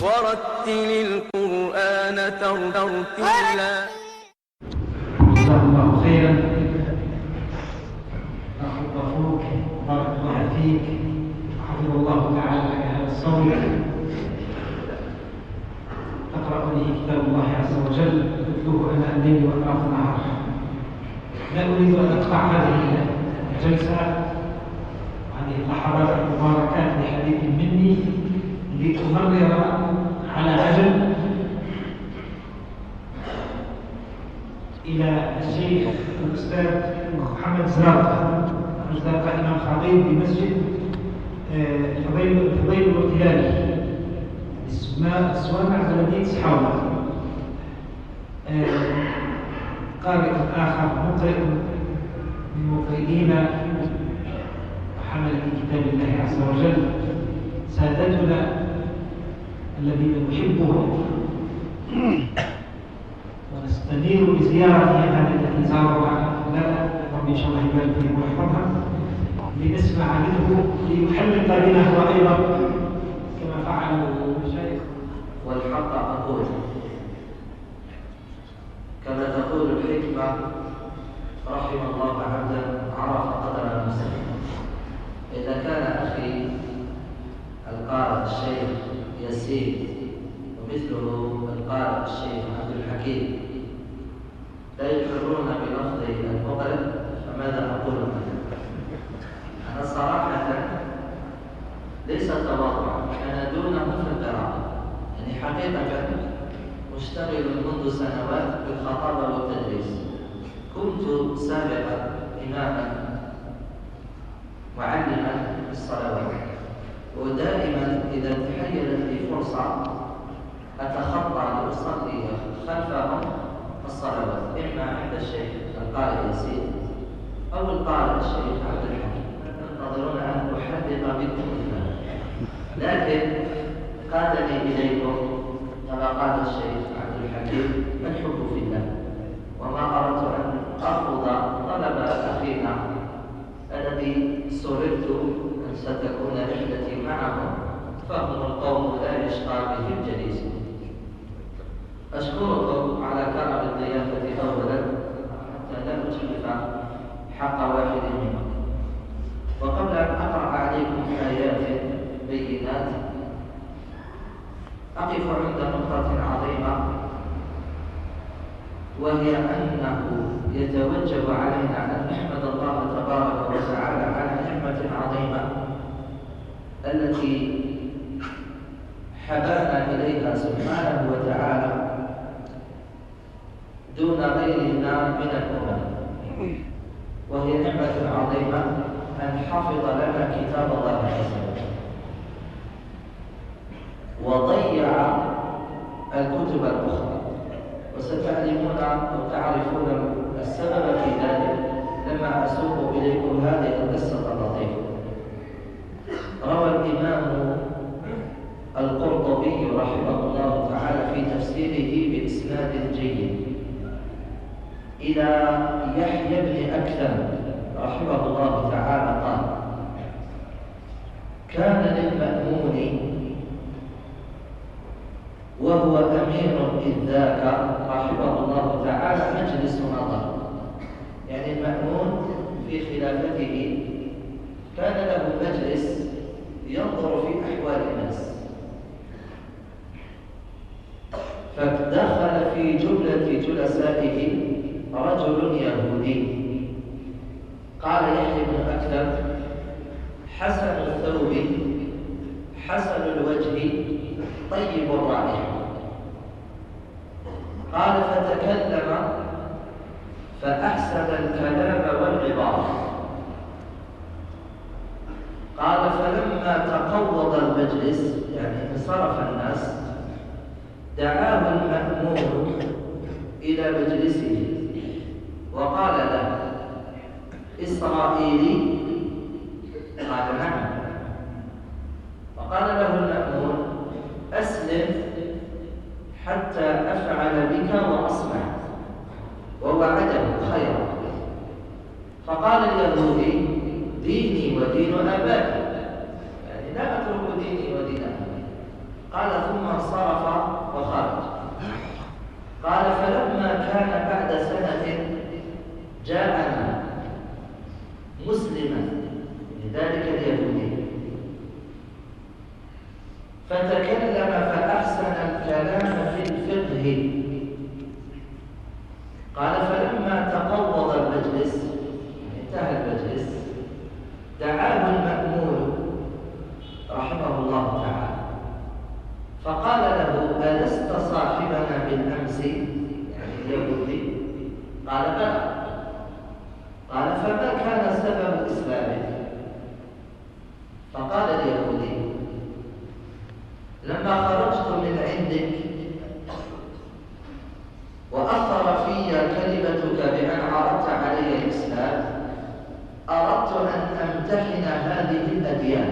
ورتل القرآن ترتيلا. جزاك الله خيرا أخ الغفور، بارك الله فيك، حفظ الله تعالى لك هذا الصوم. تقرأ به كتاب الله عز وجل تتلوه أناء الليل وأطراف النهار. لا أريد أن أقطع هذه الجلسة هذه اللحظات المباركات بحديث مني لأمرر على عجل إلى الشيخ الأستاذ محمد زراقة إمام خطيب بمسجد الفضيل الوكيلاني السوامع بلدية سحاوة، قارئ آخر مقرئ من مقرئين وحمل في كتاب الله عز وجل، سادتنا الذين نحبهم ونستنير بزيارة هذه التي زارها لنا، ربي إن شاء الله يبارك فيه ويحفظها، لنسمع منه ليحلل قرينه أيضا كما فعل المشايخ. والحق أقول كما تقول الحكمة: رحم الله عبدا عرف قدر نفسه. إذا كان أخي القارئ الشيخ ياسين ومثله القارئ الشيخ عبد الحكيم لا يقرون بلفظ المقرئ، فماذا أقول لك؟ أنا صراحة ليس تواضعا، أنا دونهم في القراءة، يعني حقيقة مشتغل منذ سنوات بالخطابة والتدريس. كنت سابقا إماما معلما في الصلوات، ودائما إذا تحيلت لي فرصة أتخطى لأصلي خلفهم الصلوات، إما عند الشيخ القارئ ياسين أو القارئ الشيخ عبد الحكيم. تنتظرون أن أحدث بكم الإمام، لكن قادني إليكم كما قال الشيخ عبد الحكيم: الحب في الله. وما أردت أن أرفض طلب أخينا الذي سررت أن ستكون رحلتي معهم، فهم القوم لا يشقى بهم جليس. أشكركم على كرم الضيافة أولا حتى لا أتلف حق واحد منكم. وقبل أن أقرأ عليكم آيات بينات أقف عند نقطة عظيمة، وهي أنه يتوجب علينا أن نحمد الله تبارك وتعالى على نعمة عظيمة التي حبانا إليها سبحانه وتعالى دون غيرنا من الأمم، وهي نعمة عظيمة أن حفظ لنا كتاب الله عز وجل وضيع الكتب الأخرى. وستعلمون أو تعرفون السبب في ذلك لما أسوق إليكم هذه القصة اللطيفة. روى الإمام القرطبي رحمه الله تعالى في تفسيره بإسناد جيد إلى يحيى بن أكثم رحمه الله تعالى قال: كان للمأمون وهو أمير إذ ذاك رحمه الله تعالى مجلس نظر. يعني المأمون في خلافته كان له مجلس ينظر في أحوال الناس، فدخل في جملة جلسائه رجل يهودي. قال يحيى بن أكثم: حسن الثوب حسن الوجه طيب الرائحة. قال: فتكلم فأحسن الكلام والعبارة. قال: فلما تقوض المجلس، يعني انصرف الناس، دعاه المأمون إلى مجلسه وقال له: إسرائيلي؟ قال: نعم. فقال له المأمون: أسلم حتى أفعل بك وأصنع، ووعده خيرا. فقال اليهودي: ديني ودين آبائي، يعني لا أترك ديني ودين آبائي. قال ثم انصرف وخرج. قال فلما كان بعد سنة جاءنا مسلما لذلك اليهودي فتكلم فأحسن الكلام في الفقه. قال فلما تقوض المجلس انتهى المجلس دعاه المأمون رحمه الله تعالى فقال له ألست صاحبنا بالأمس يعني اليهودي؟ قال بلى. قال فما كان سبب إسلامك؟ فقال اليهودي لما خرجت من عندك وأثر في كلمتك بأن عرضت علي الإسلام أردت أن أمتحن هذه الأديان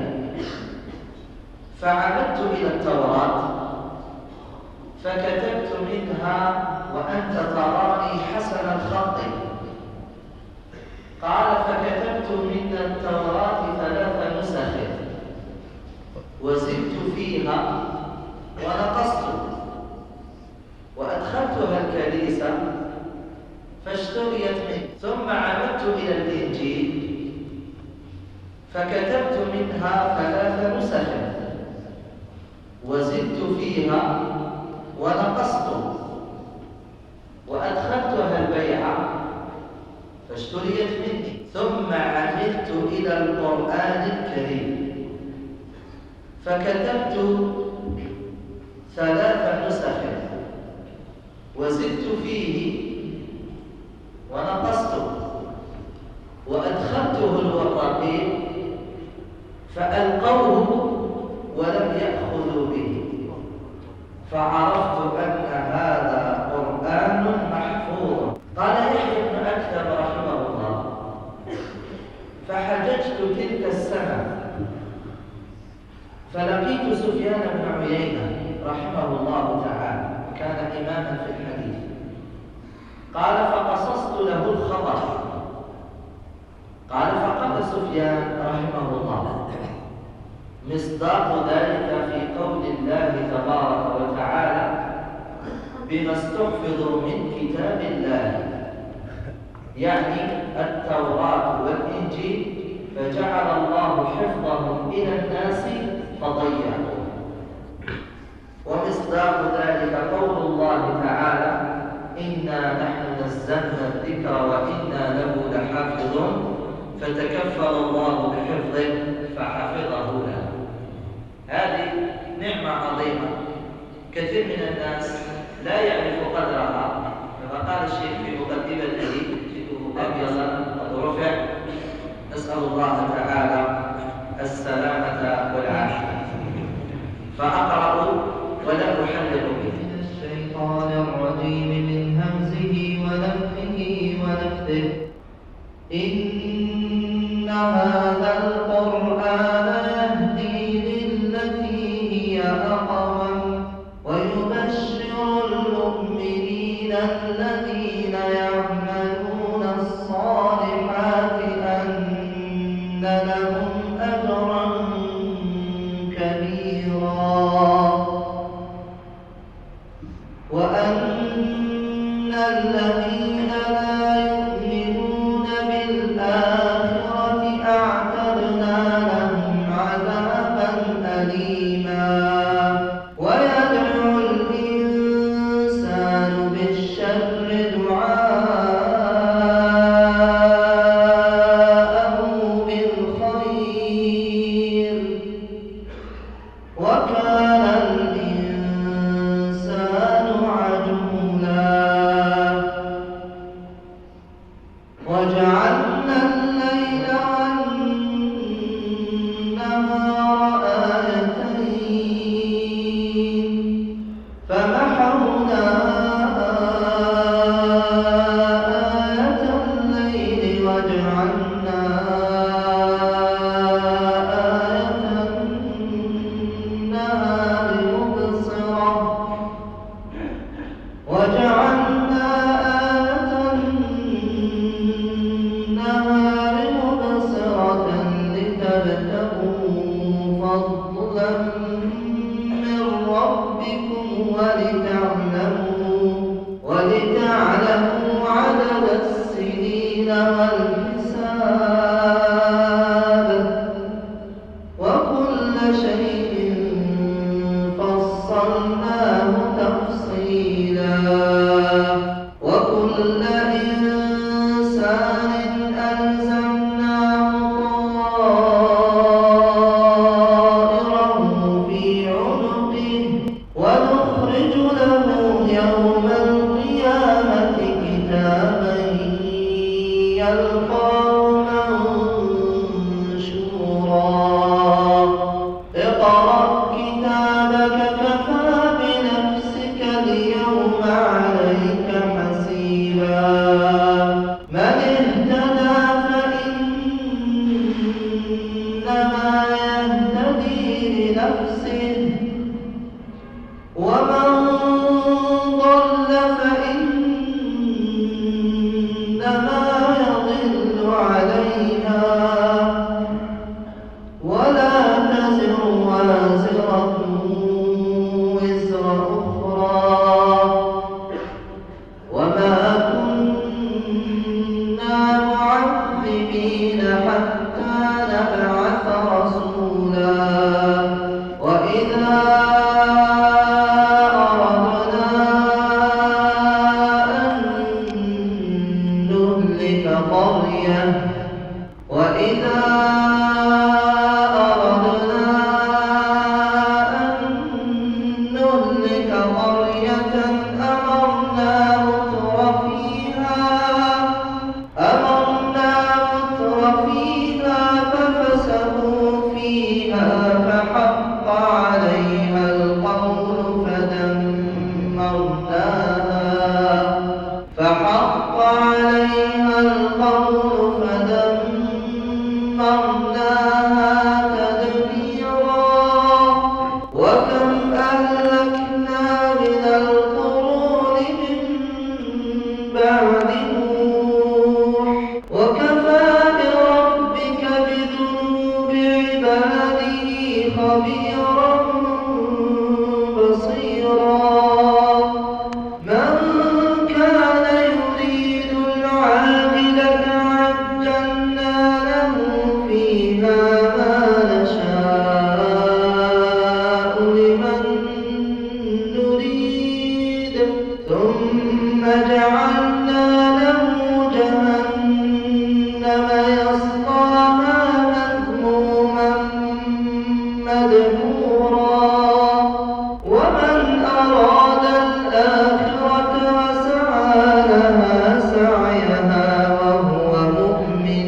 فعمدت إلى التوراة فكتبت منها وأنت تراني حسن الخط. قال فكتبت من التوراة 3 نسخ وزدت فيها ونقصت وأدخلتها الكنيسة فاشتريت منه. ثم عمدت إلى الإنجيل فكتبت منها 3 نسخ وزدت فيها ونقصت وأدخلتها البيعة فاشتريت مني. ثم عمدت إلى القرآن الكريم فكتبت 3 نسخ وزدت فيه ونقصت وأدخلته الوراقين فألقوه ولم يأخذوا به فعرفت أن هذا قرآن محفوظ. قال يحيى بن أكثر رحمه الله فحججت تلك السنة فلقيت سفيان بن عيينة رحمه الله تعالى كان إماما في الحديث. قال فقصصت له الخبر. قال فقال سفيان رحمه الله مصداق ذلك في قول الله تبارك وتعالى بما استحفظوا من كتاب الله يعني التوراة والإنجيل فجعل الله حفظهم إلى الناس فضيعوا. ومصداق ذلك قول الله تعالى إنا نحن نزلنا الذكر وإنا له لحافظون فتكفل الله بحفظه فحفظه له. هذه نعمة عظيمة كثير من الناس لا يعرف قدرها. كما قال الشيخ في مقدمته أبيضا قد رفع نسأل الله تعالى السلامة والعافية. فأقرأ ولا أحلل به. الشيطان الرجيم من همزه ونفخه ونفثه. إن هذا القرآن يهدي للتي هي أقوم ويبشر المؤمنين الذين يعملون الصالحات أن لهم أجرا كبيرا وأن الذين لا يؤمنون بالآخرة أعتدنا لهم عذابا أليما. ويدعو الإنسان بالشر دعاءه بالخير وكان الإنسان عجولا. وجعلنا الليل والنهار آيتين فمحونا آية الليل وجعلنا آية النهار مبصرة وجعلنا آية النهار مبصرة لتبتغوا فضلا من والحساب وكل شيء فصلناه تفصيلا وكل إنسان ألزمناه طائره في عنقه ونخرج له يوم القيامة كتابا يلقاه منشورا اقرأ كتابك كفى بنفسك اليوم عليك حسيبا من اهتدى فإنما يهتدي لنفسه ومن ضل فإنما يضل عليها ولا تزر وازرة وزر أخرى وما كنا معذبين حتى نبعث رسولا وإذا أردنا أن نهلك قرية أمرنا متر فيها ففسقوا فيها فحق عليها القول فدمرناها تدميرا وكم أهلكنا من القرون من بعد نوح وكفى بربك بذنوب عباده خبيرا بصيرا من كان يريد العاجلة عجلنا له فيها ما نشاء لمن نريد ثم جعلنا له جهنم يصلاها مذموما مدحورا ومن أراد الآخرة وسعى لها سعيها وهو مؤمن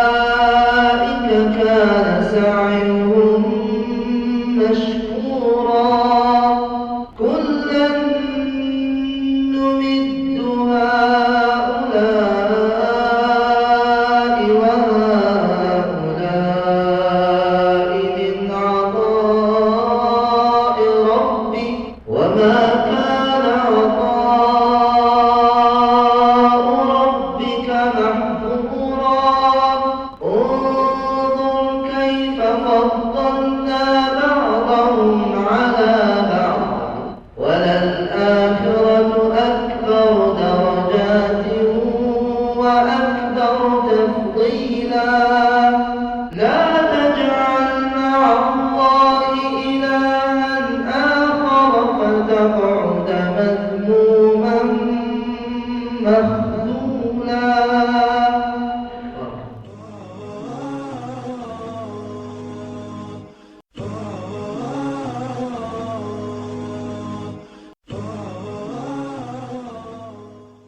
فأولئك كان سعيهم مشكورا كلا نمد هؤلاء وهؤلاء من عطاء ربك وما كان عطاء ربك محظورا انظر كيف فضلنا بعضهم على بعض وللآخرة أكبر درجات وأكبر تفضيلا لا تجعل مع الله إلها آخر فتقعد مذموما مخذولا